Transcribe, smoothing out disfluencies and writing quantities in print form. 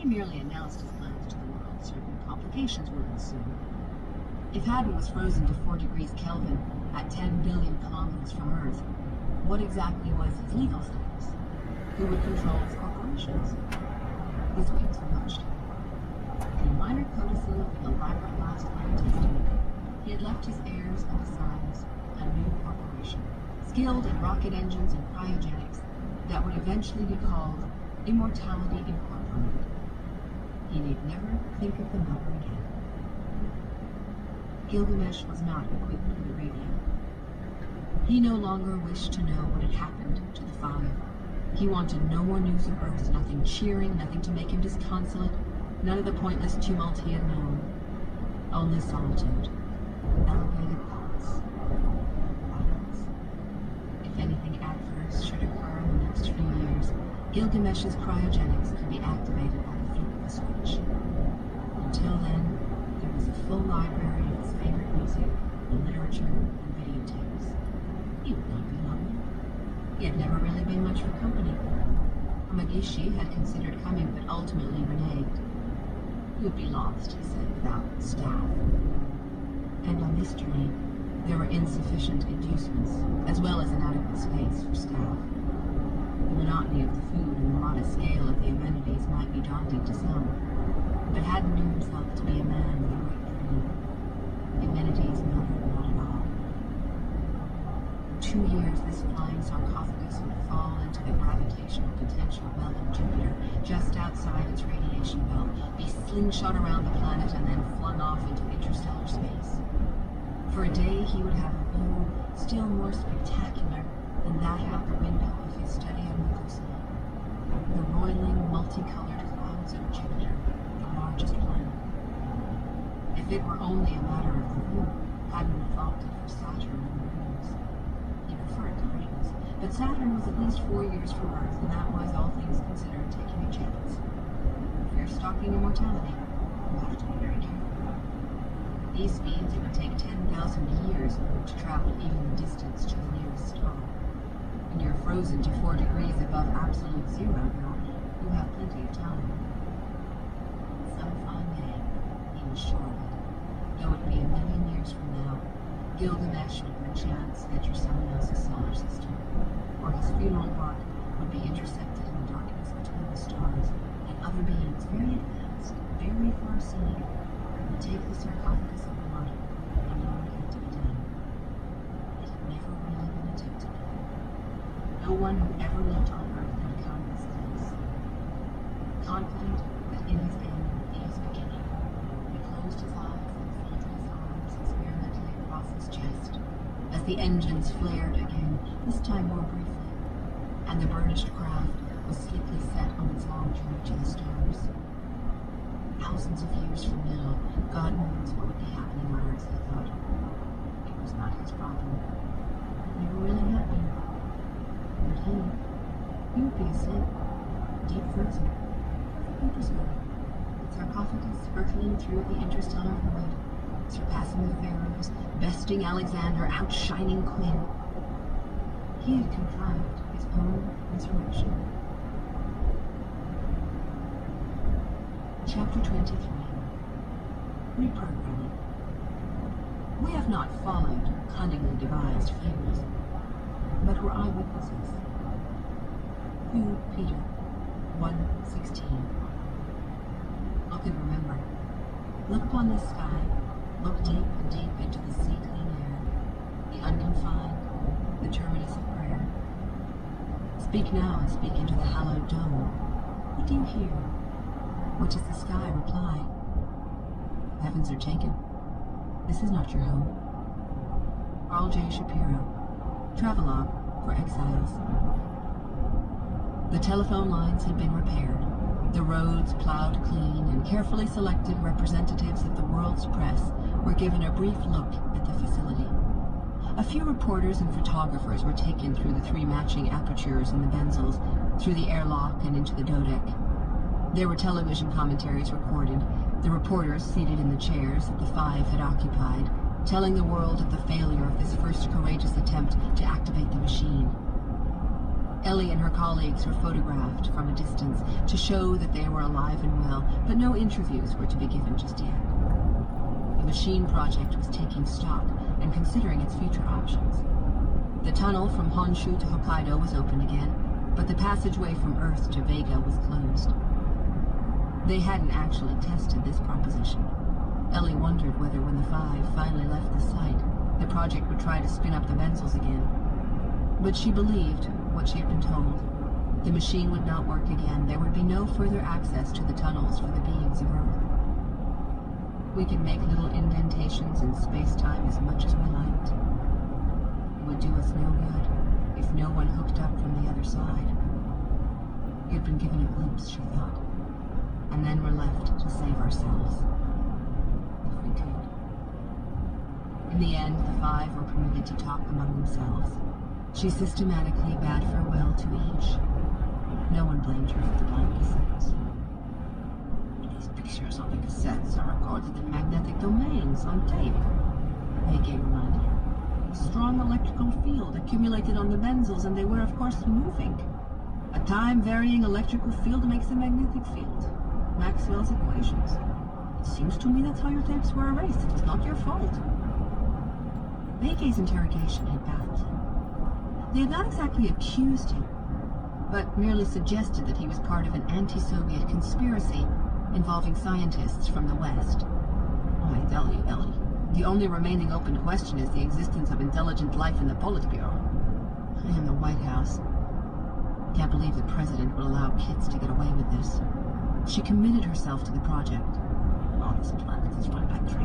He merely announced his plans to the world. Certain complications would ensue. If Haddon was frozen to 4 degrees Kelvin at 10 billion kilometers from Earth, what exactly was his legal status? Who would control his corporations? His wings were much too. In a minor codicil of the elaborate last will testament, he had left his heirs and assigns a new corporation, skilled in rocket engines and cryogenics, that would eventually be called Immortality Incorporated. He need never think of the number again. Gilgamesh was not equipped with a radio. He no longer wished to know what had happened to the 5. He wanted no more news of Earth, nothing cheering, nothing to make him disconsolate, none of the pointless tumult he had known. Only solitude, elevated thoughts, silence. If anything adverse should occur in the next few years, Gilgamesh's cryogenics could be activated by the flip of a switch. Until then, there was a full library of his favorite music, literature, and videotapes. He would not be lonely. He had never really been much for company. Amagishi had considered coming, but ultimately reneged. He would be lost, he said, without staff. And on this journey, there were insufficient inducements, as well as inadequate space for staff. The monotony of the food and the modest scale of the amenities might be daunting to some, but Haddon knew himself to be a man with a great dream. Amenities mattered not at all. For 2 years, this flying sarcophagus would fall into the gravitational potential belt of Jupiter, just outside its radiation belt, be slingshot around the planet, and then flung off into interstellar space. For a day, he would have a view still more spectacular than that out the window of his study on Nicosia. The roiling, multicolored clouds of Jupiter, the largest planet. If it were only a matter of the view, Haddon opted for Saturn and the rings. He preferred the rings, but Saturn was at least 4 years from Earth, and that was, all things considered, taking a chance. If you're stalking immortality, you have to be very careful. At these speeds, it would take 10,000 years to travel even the distance to the nearest star. When you're frozen to 4 degrees above absolute zero, though, you have plenty of time. Some fine day, he was sure of it. Though it be a million years from now, Gilgamesh would perchance enter someone else's solar system, or his funeral bark would be intercepted in the darkness between the stars, and other beings, very advanced, very far-seeing, would take the sarcophagus of the water and know what had to be done. It had never really been attempted. No one who ever lived on Earth had come this close. Confident that in his end he is beginning, he closed his eyes and folded his arms experimentally across his chest as the engines flared again, this time more briefly, and the burnished craft was slickly set on its long journey to the stars. Thousands of years from now, God knows what would be happening on Earth, he thought. It was not his problem. It never really had been. But he would be asleep, deep frozen, perfectly preserved, the sarcophagus hurtling through the interstellar void, surpassing the pharaohs, besting Alexander, outshining Quinn. He had contrived his own resurrection. Chapter 23. Reprogramming. We have not followed cunningly devised fables, but were eyewitnesses. Who, Peter, 1:16. Look and remember. Look upon this sky. Look deep and deep into the sea clean air, the unconfined, the terminus of prayer. Speak now and speak into the hallowed dome. What do you hear? What does the sky reply? Heavens are taken. This is not your home. Carl J. Shapiro. Travelogue for Exiles. The telephone lines had been repaired, the roads plowed clean, and carefully selected representatives of the world's press were given a brief look at the facility. A few reporters and photographers were taken through the 3 matching apertures in the benzels, through the airlock and into the dodeck. There were television commentaries recorded, the reporters seated in the chairs that the 5 had occupied, telling the world of the failure of this first courageous attempt to activate the machine. Ellie and her colleagues were photographed from a distance to show that they were alive and well, but no interviews were to be given just yet. The machine project was taking stock and considering its future options. The tunnel from Honshu to Hokkaido was open again, but the passageway from Earth to Vega was closed. They hadn't actually tested this proposition. Ellie wondered whether when the Five finally left the site, the project would try to spin up the Benzels again. But she believed what she had been told. The machine would not work again. There would be no further access to the tunnels for the beings of Earth. We could make little indentations in space-time as much as we liked. It would do us no good if no one hooked up from the other side. We had been given a glimpse, she thought, and then were left to save ourselves. If we could. In the end, the Five were permitted to talk among themselves. She systematically bade farewell to each. No one blamed her for the blank cassettes. These pictures on the cassettes are recorded in magnetic domains on tape, Heike reminded her. A strong electrical field accumulated on the Benzels, and they were, of course, moving. A time-varying electrical field makes a magnetic field. Maxwell's equations. It seems to me that's how your tapes were erased. It was not your fault. Heike's interrogation had baffled him. They had not exactly accused him, but merely suggested that he was part of an anti-Soviet conspiracy involving scientists from the West. I tell you, Ellie, the only remaining open question is the existence of intelligent life in the Politburo. I am the White House. Can't believe the president will allow kids to get away with this. She committed herself to the project. Oh, this planet is run by crazy